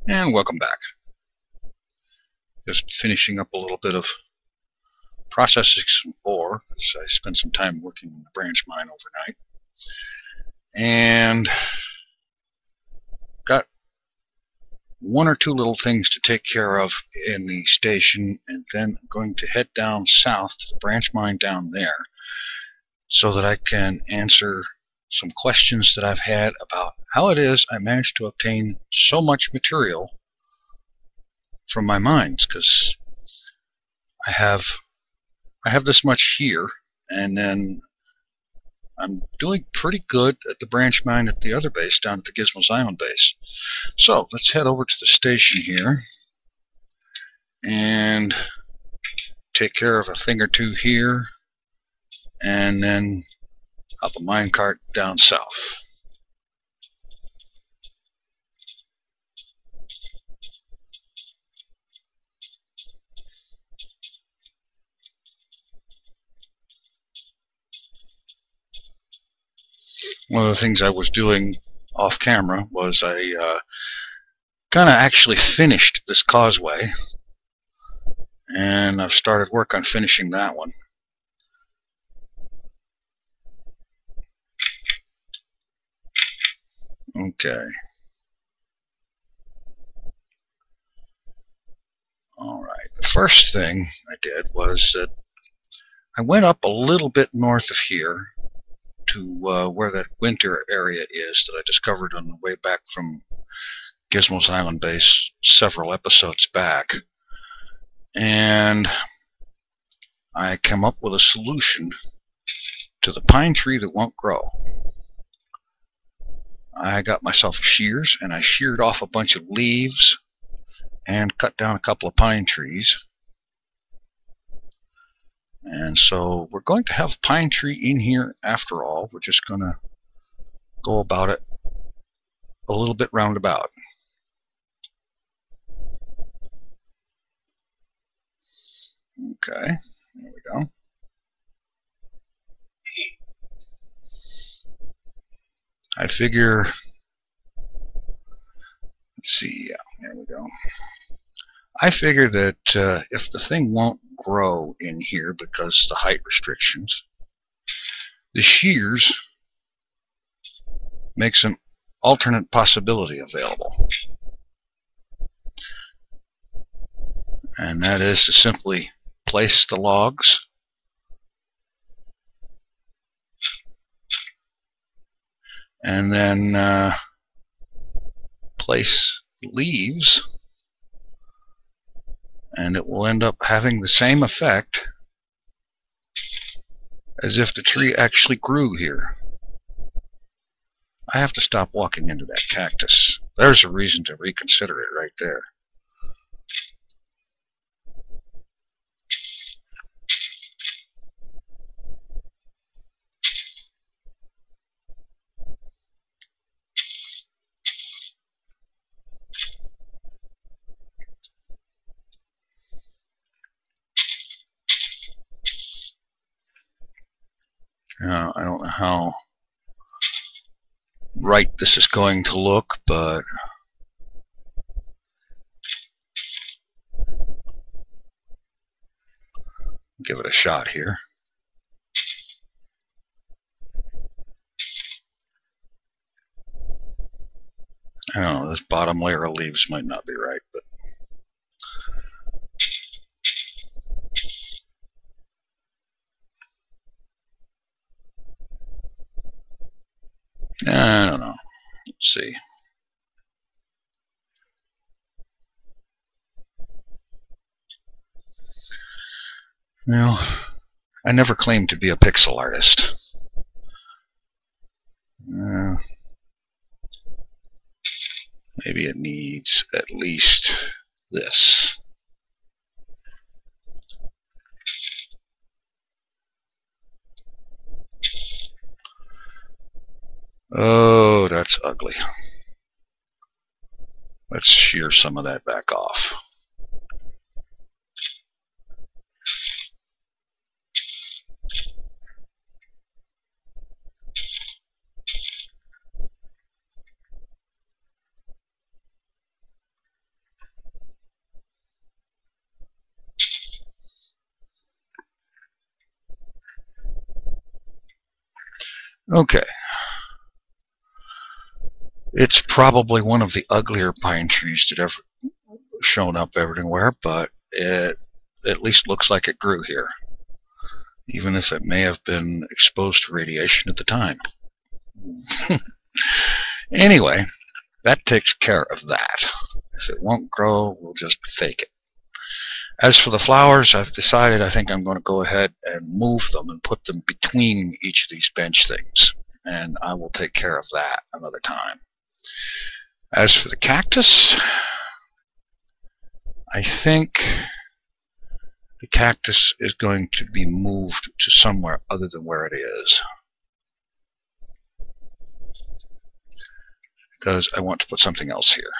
And welcome back. Just finishing up a little bit of processing some ore, because I spent some time working in the branch mine overnight. And got one or two little things to take care of in the station, and then I'm going to head down south to the branch mine down there so that I can answer some questions that I've had about how it is I managed to obtain so much material from my mines, because I have this much here, and then I'm doing pretty good at the branch mine at the other base down at the Gizmos Island base. So let's head over to the station here and take care of a thing or two here, and then hop a minecart down south. One of the things I was doing off camera was I kind of actually finished this causeway, and I've started work on finishing that one. Okay. Alright, the first thing I did was that I went up a little bit north of here to where that winter area is that I discovered on the way back from Gizmos Island base several episodes back. And I came up with a solution to the pine tree that won't grow. I got myself shears, and I sheared off a bunch of leaves and cut down a couple of pine trees. And so we're going to have a pine tree in here after all. We're just going to go about it a little bit roundabout. Okay, there we go. I figure, let's see, yeah, there we go. I figure that if the thing won't grow in here because of the height restrictions, the shears makes an alternate possibility available. And that is to simply place the logs and then place leaves, and it will end up having the same effect as if the tree actually grew here. I have to stop walking into that cactus. There's a reason to reconsider it right there. Now, I don't know how right this is going to look, but give it a shot here. I don't know, this bottom layer of leaves might not be right, but I don't know. Let's see. Well, I never claimed to be a pixel artist. Maybe it needs at least this. Oh, that's ugly. Let's shear some of that back off. Okay. It's probably one of the uglier pine trees that ever shown up everywhere, but it at least looks like it grew here, even if it may have been exposed to radiation at the time. Anyway, that takes care of that. If it won't grow, we'll just fake it. As for the flowers, I've decided I think I'm going to go ahead and move them and put them between each of these bench things, and I will take care of that another time. As for the cactus, I think the cactus is going to be moved to somewhere other than where it is, because I want to put something else here.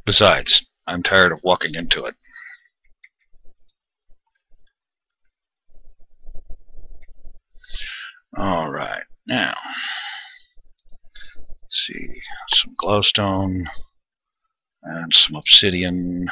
Besides, I'm tired of walking into it. Alright, now, let's see, some glowstone and some obsidian.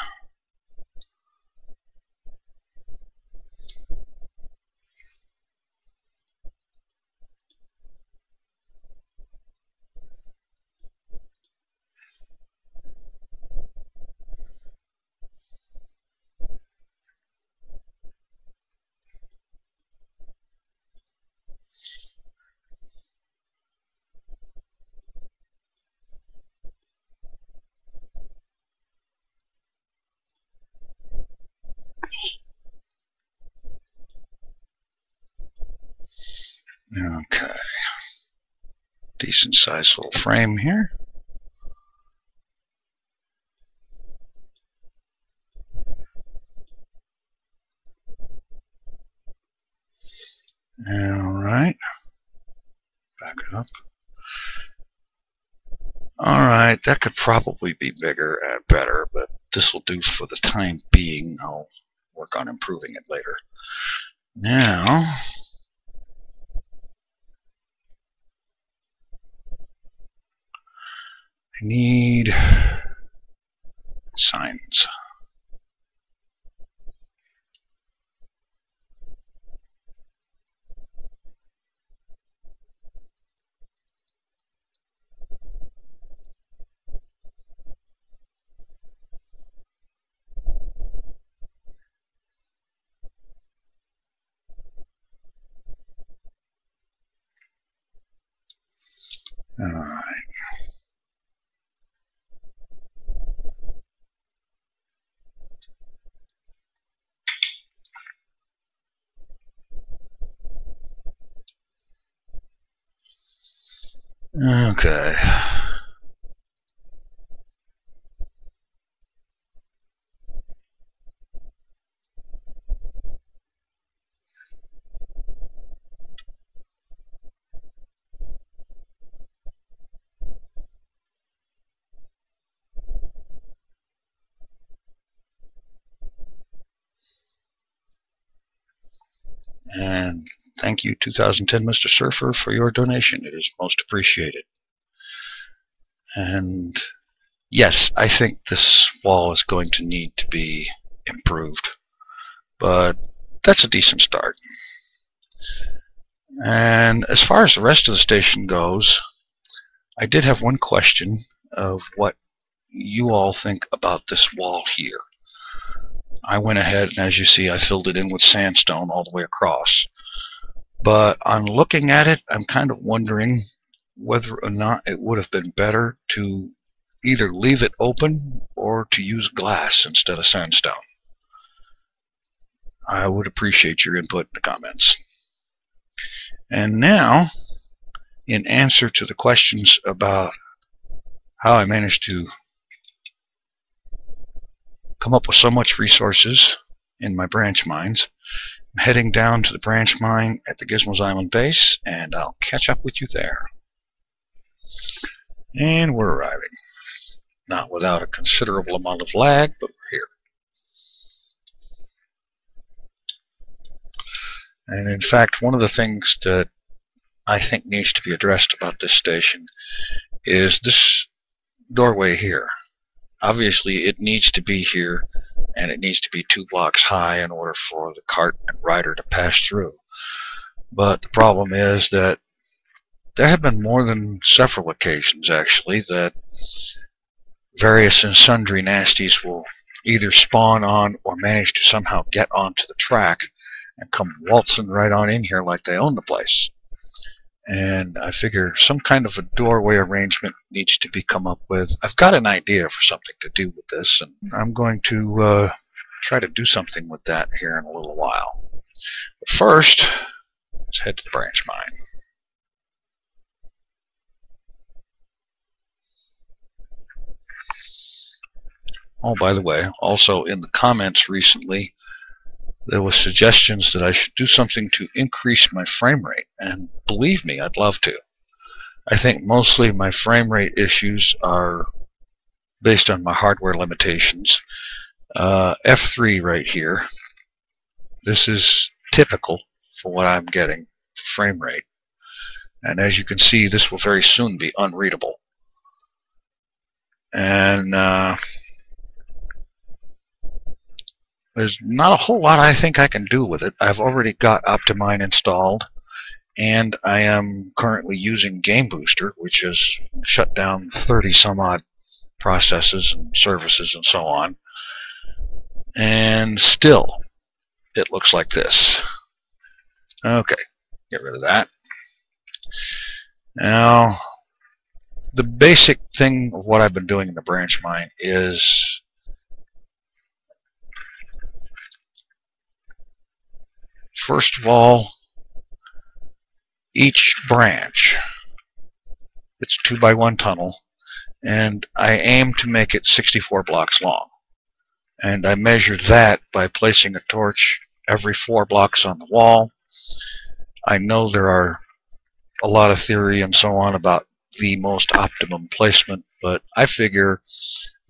Okay, decent sized little frame here. Alright, back it up. Alright, that could probably be bigger and better, but this will do for the time being. I'll work on improving it later. Now, I need signs. Alright. Okay. And thank you, 2010 Mr. Surfer, for your donation. It is most appreciated. And yes, I think this wall is going to need to be improved, but that's a decent start. And as far as the rest of the station goes, I did have one question of what you all think about this wall here. I went ahead and, as you see, I filled it in with sandstone all the way across. But on looking at it, I'm kind of wondering whether or not it would have been better to either leave it open or to use glass instead of sandstone. I would appreciate your input in the comments. And now, in answer to the questions about how I managed to come up with so much resources in my branch mines, I'm heading down to the branch mine at the Gizmos Island base, and I'll catch up with you there. And we're arriving. Not without a considerable amount of lag, but we're here. And in fact, one of the things that I think needs to be addressed about this station is this doorway here. Obviously, it needs to be here and it needs to be 2 blocks high in order for the cart and rider to pass through. But the problem is that there have been more than several occasions, actually, that various and sundry nasties will either spawn on or manage to somehow get onto the track and come waltzing right on in here like they own the place. And I figure some kind of a doorway arrangement needs to be come up with. I've got an idea for something to do with this, and I'm going to try to do something with that here in a little while. But first, let's head to the branch mine. Oh, by the way, also in the comments recently, there was suggestions that I should do something to increase my frame rate, and believe me, I'd love to. I think mostly my frame rate issues are based on my hardware limitations. F3 right here, this is typical for what I'm getting for frame rate, and as you can see, this will very soon be unreadable. And there's not a whole lot I think I can do with it. I've already got Optimine installed, and I am currently using Game Booster, which has shut down 30 some odd processes and services and so on. And still, it looks like this. Okay, get rid of that. Now, the basic thing of what I've been doing in the branch mine is first of all, each branch, it's a 2x1 tunnel, and I aim to make it 64 blocks long. And I measure that by placing a torch every 4 blocks on the wall. I know there are a lot of theory and so on about the most optimum placement, but I figure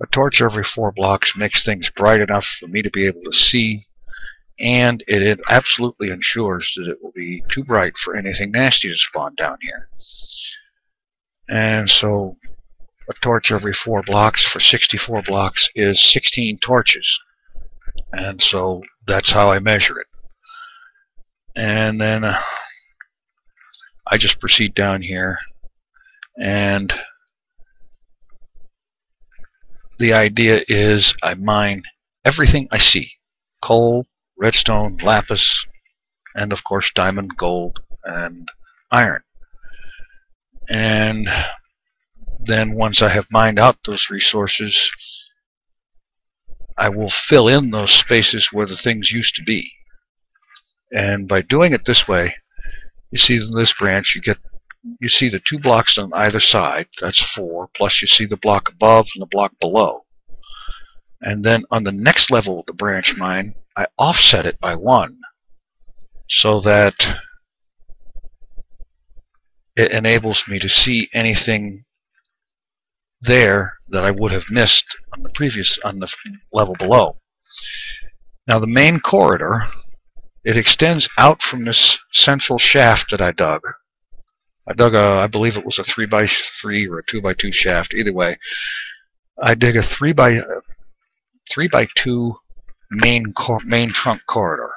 a torch every 4 blocks makes things bright enough for me to be able to see, and it absolutely ensures that it will be too bright for anything nasty to spawn down here. And so a torch every 4 blocks for 64 blocks is 16 torches, and so that's how I measure it. And then I just proceed down here, and the idea is I mine everything I see: coal, redstone, lapis, and of course diamond, gold, and iron. And then once I have mined out those resources, I will fill in those spaces where the things used to be. And by doing it this way, you see in this branch you see the 2 blocks on either side, that's 4, plus you see the block above and the block below. And then on the next level of the branch mine, I offset it by 1 so that it enables me to see anything there that I would have missed on the level below. Now the main corridor, it extends out from this central shaft that I dug. I believe it was a 3x3 or a 2x2 shaft. Either way, I dig a 3x2 main trunk corridor,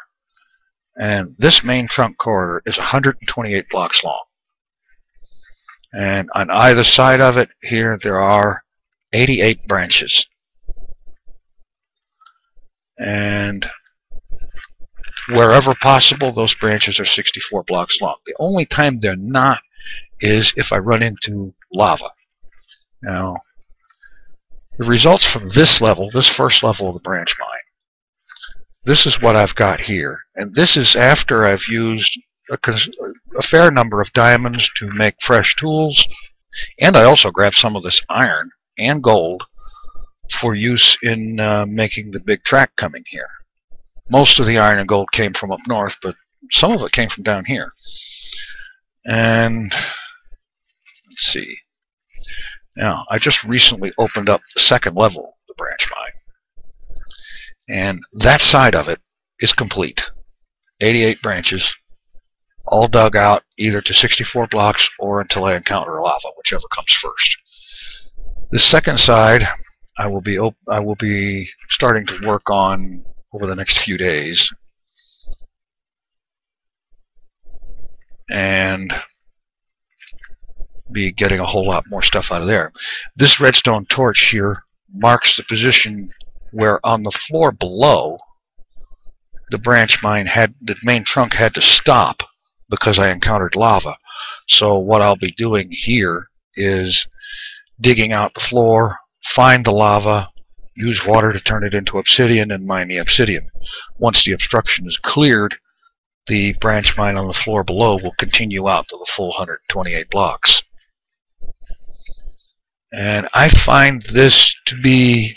and this main trunk corridor is 128 blocks long. And on either side of it here there are 88 branches. And wherever possible, those branches are 64 blocks long. The only time they're not is if I run into lava. Now, the results from this level, this first level of the branch mine, this is what I've got here. And this is after I've used a fair number of diamonds to make fresh tools, and I also grabbed some of this iron and gold for use in making the big track coming here. Most of the iron and gold came from up north, but some of it came from down here. And let's see. Now, I just recently opened up the second level of the branch mine, and that side of it is complete. 88 branches, all dug out either to 64 blocks or until I encounter lava, whichever comes first. The second side, I will be starting to work on over the next few days, and be getting a whole lot more stuff out of there. This redstone torch here marks the position where on the floor below the the main trunk had to stop because I encountered lava. So what I'll be doing here is digging out the floor, find the lava, use water to turn it into obsidian, and mine the obsidian. Once the obstruction is cleared, the branch mine on the floor below will continue out to the full 128 blocks. And I find this to be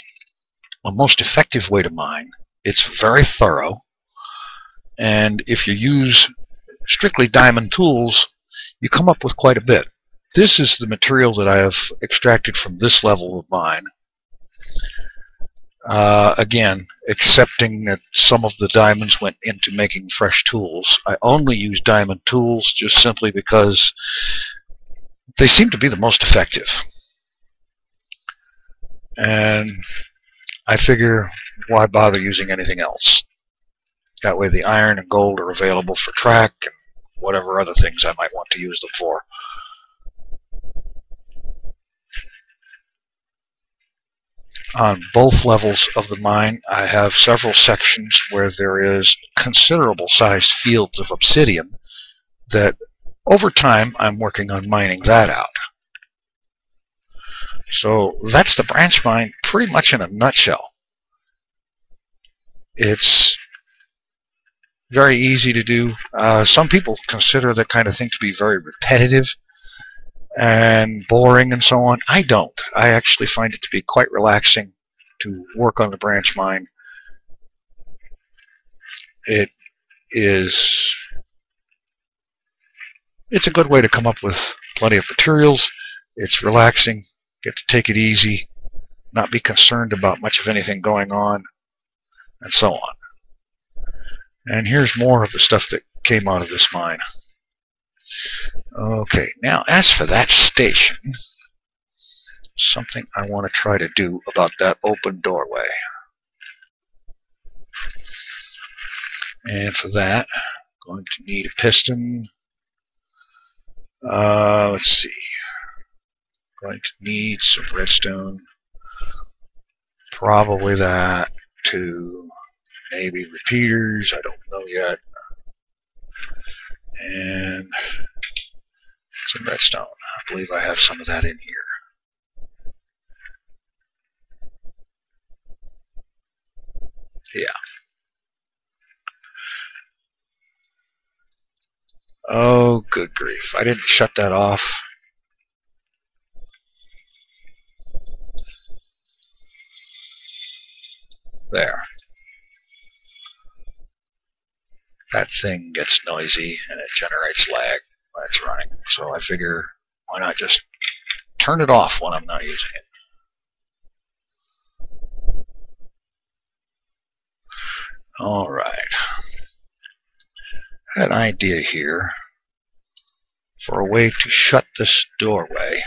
a most effective way to mine. It's very thorough, and if you use strictly diamond tools, you come up with quite a bit. This is the material that I have extracted from this level of mine. Again, accepting that some of the diamonds went into making fresh tools. I only use diamond tools just simply because they seem to be the most effective. And I figure, why bother using anything else? That way the iron and gold are available for track and whatever other things I might want to use them for. On both levels of the mine, I have several sections where there is considerable sized fields of obsidian that over time I'm working on mining that out. So that's the branch mine pretty much in a nutshell. It's very easy to do. Some people consider that kind of thing to be very repetitive and boring and so on. I don't. I actually find it to be quite relaxing to work on the branch mine. It's a good way to come up with plenty of materials. It's relaxing. Get to take it easy, not be concerned about much of anything going on, and so on. And here's more of the stuff that came out of this mine. Okay, now as for that station, something I want to try to do about that open doorway. And for that, I'm going to need a piston. Let's see. Going to need some redstone. Probably that. To maybe repeaters. I don't know yet. And some redstone. I believe I have some of that in here. Yeah. Oh, good grief. I didn't shut that off. There. That thing gets noisy and it generates lag when it's running. So I figure, why not just turn it off when I'm not using it. Alright. I had an idea here for a way to shut this doorway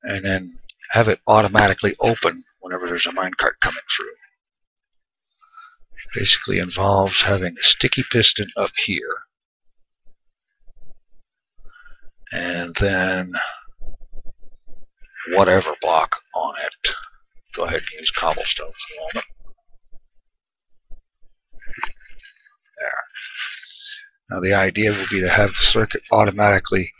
and then have it automatically open whenever there's a minecart coming through. Basically involves having a sticky piston up here and then whatever block on it. Go ahead and use cobblestone for the moment. There. Now the idea will be to have the circuit automatically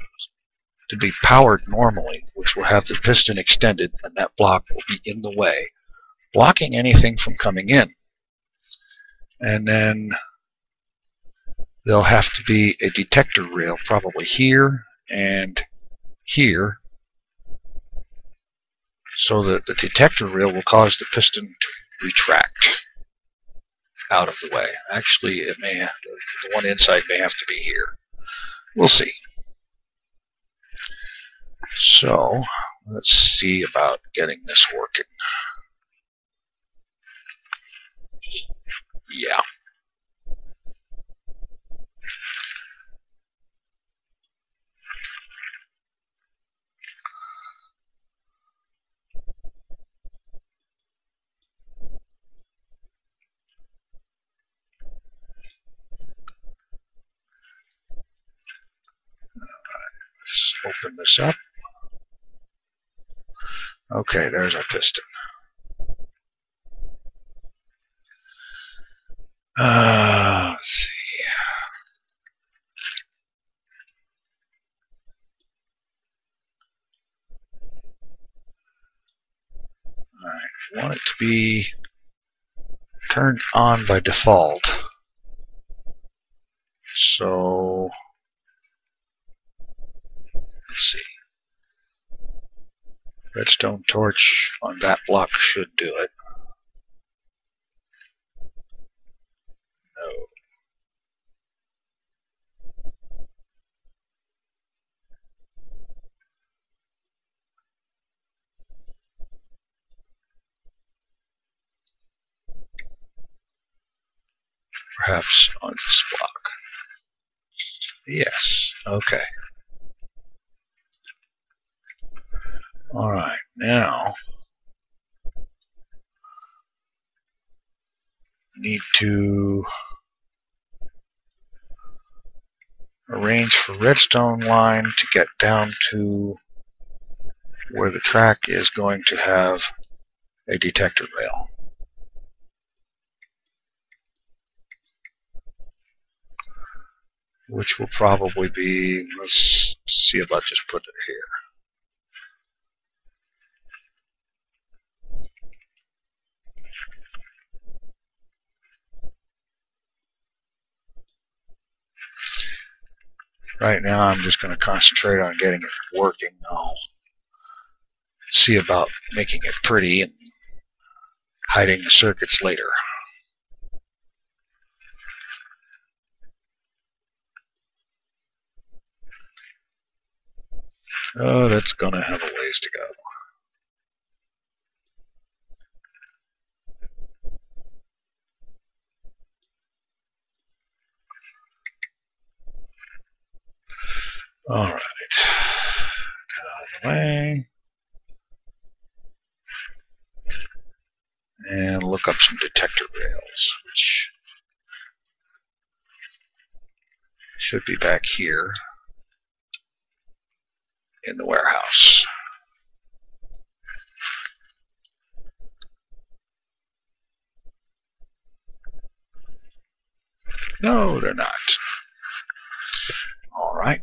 to be powered normally, which will have the piston extended, and that block will be in the way, blocking anything from coming in. And then there'll have to be a detector rail probably here and here, so that the detector rail will cause the piston to retract out of the way. Actually, it may have the one inside may have to be here. We'll see. So let's see about getting this working. Yeah. open this up. Okay, there's our piston. Let's see. Alright, I want it to be turned on by default. So, let's see. Redstone torch on that block should do it. No. Perhaps on this block. Yes. Okay. Alright, now need to arrange for redstone line to get down to where the track is going to have a detector rail. Which will probably be, let's see about just putting it here. Right now I'm just going to concentrate on getting it working. I'll see about making it pretty and hiding the circuits later. Oh, that's going to have a ways to go. Alright. Get out of the way. And look up some detector rails, which should be back here in the warehouse. No, they're not. Alright.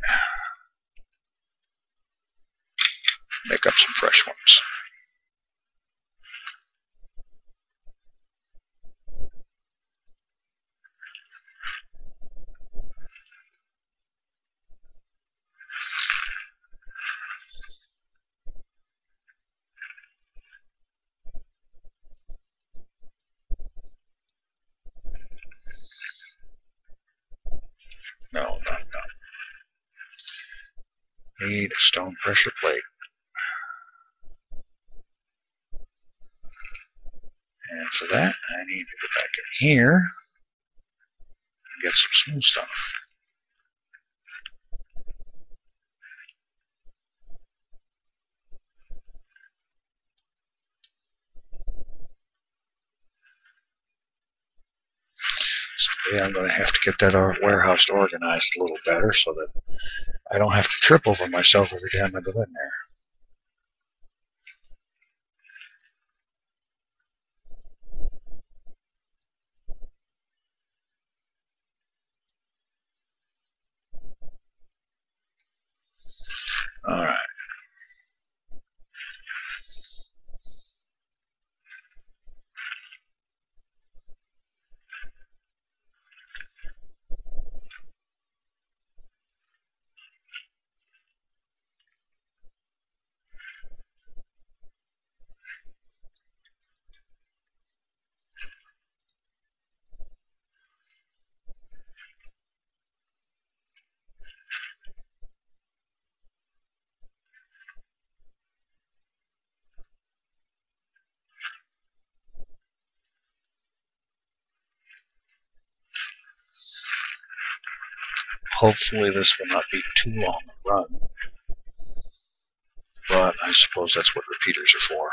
Make up some fresh ones. No. Need a stone pressure plate. And for that, I need to go back in here and get some smooth stone. Someday I'm going to have to get that warehouse organized a little better so that I don't have to trip over myself every time I go in there. Alright. Hopefully this will not be too long a run, but I suppose that's what repeaters are for.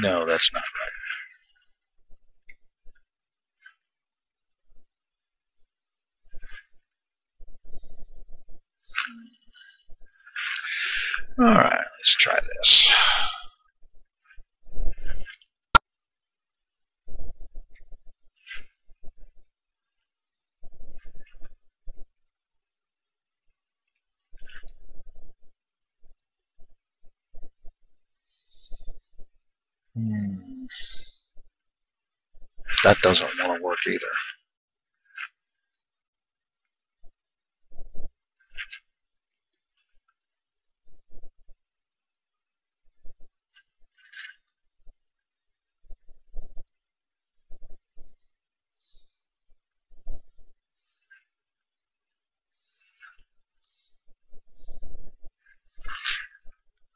No, that's not right. Alright, let's try this. That doesn't want to work either.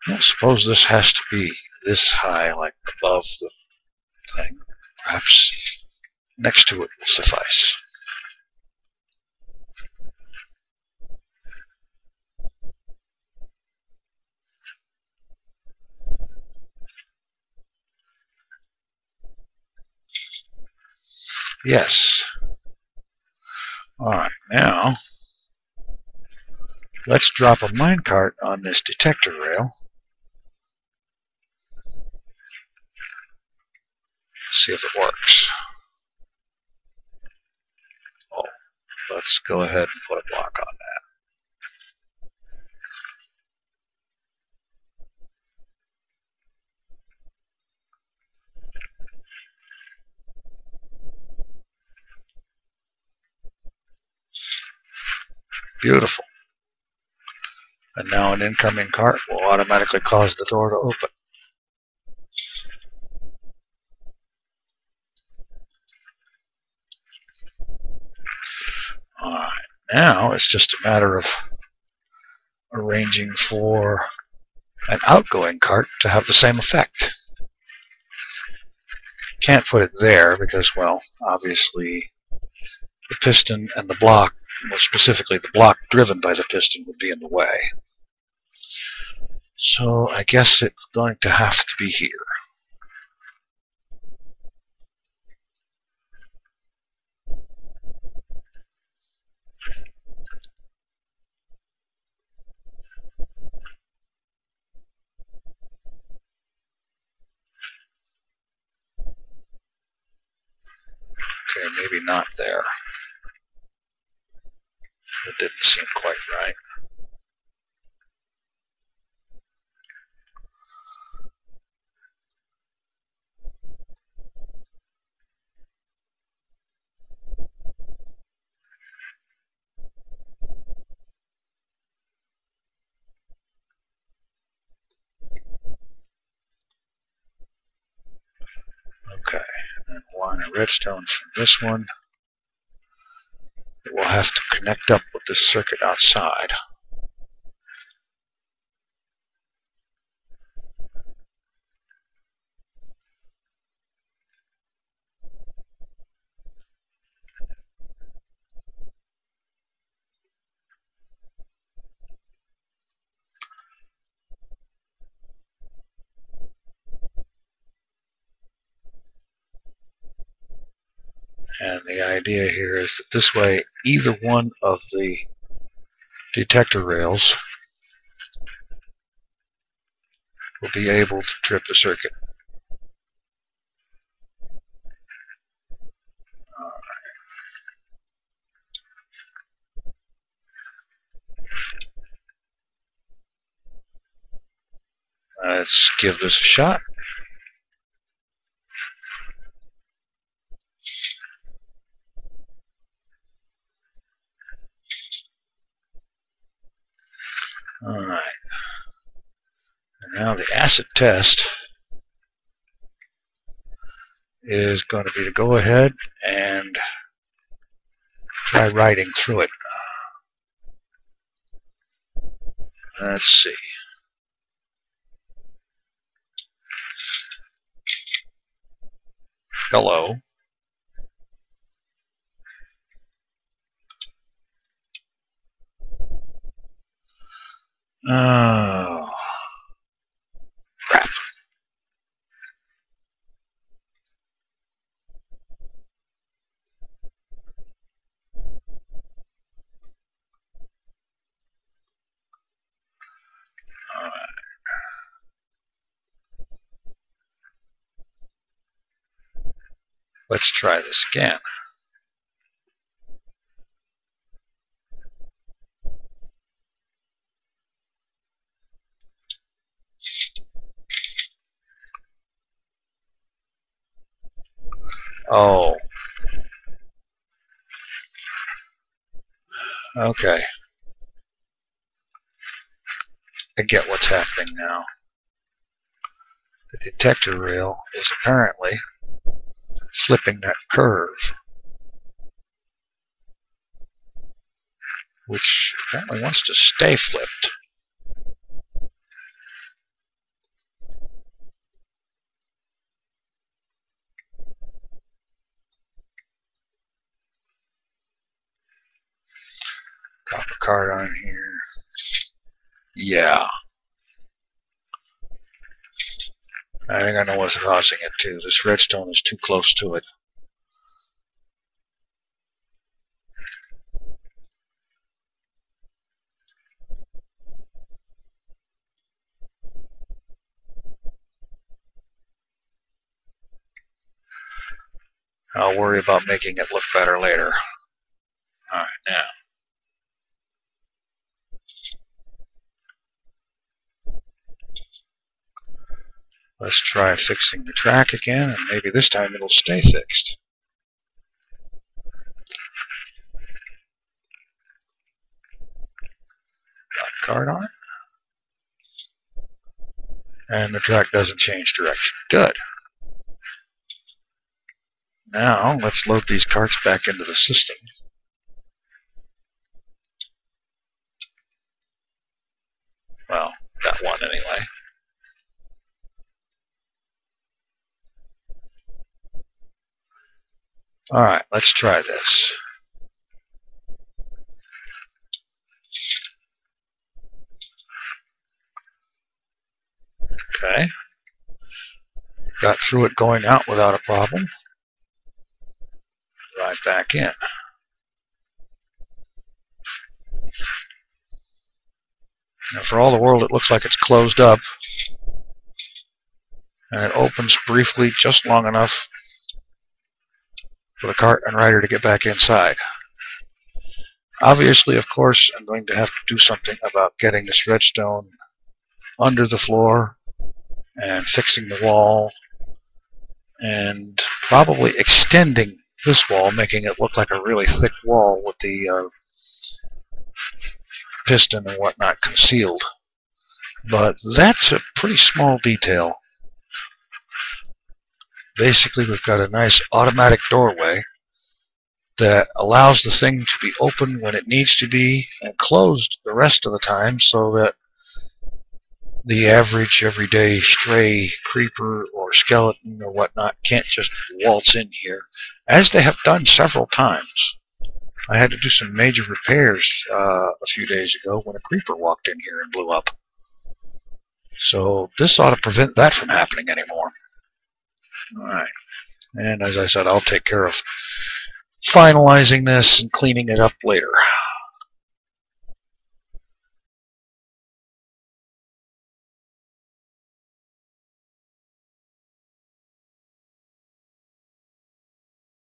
I suppose this has to be this high, like above the thing. Perhaps next to it will suffice. Yes. Alright, now let's drop a minecart on this detector rail. See if it works. Oh, let's go ahead and put a block on that. Beautiful. And now an incoming cart will automatically cause the door to open. Alright, now it's just a matter of arranging for an outgoing cart to have the same effect. Can't put it there because, well, obviously the piston and the block, more specifically the block driven by the piston, would be in the way. So I guess it's going to have to be here. Okay, maybe not there. It didn't seem quite right. Okay, and then line a redstone from this one. It will have to connect up with this circuit outside. And the idea here is that this way, either one of the detector rails will be able to trip the circuit. Let's give this a shot. Alright. And now the acid test is going to be to go ahead and try riding through it. Let's see. Hello. Oh, crap. Let's try this again. Oh. Okay. I get what's happening now. The detector rail is apparently flipping that curve, which apparently wants to stay flipped. Copper card on here. Yeah. I think I know what's causing it too. This redstone is too close to it. I'll worry about making it look better later. Alright, now. Let's try fixing the track again, and maybe this time it'll stay fixed. Got a card on it. And the track doesn't change direction. Good. Now, let's load these carts back into the system. Well, that one anyway. Alright, let's try this. Okay. Got through it going out without a problem. Right back in. Now, for all the world, it looks like it's closed up. And it opens briefly, just long enough for the cart and rider to get back inside. Obviously, of course, I'm going to have to do something about getting this redstone under the floor and fixing the wall and probably extending this wall, making it look like a really thick wall with the piston and whatnot concealed. But that's a pretty small detail. Basically, we've got a nice automatic doorway that allows the thing to be open when it needs to be and closed the rest of the time, so that the average everyday stray creeper or skeleton or whatnot can't just waltz in here, as they have done several times. I had to do some major repairs a few days ago when a creeper walked in here and blew up. So this ought to prevent that from happening anymore. Alright, and as I said, I'll take care of finalizing this and cleaning it up later.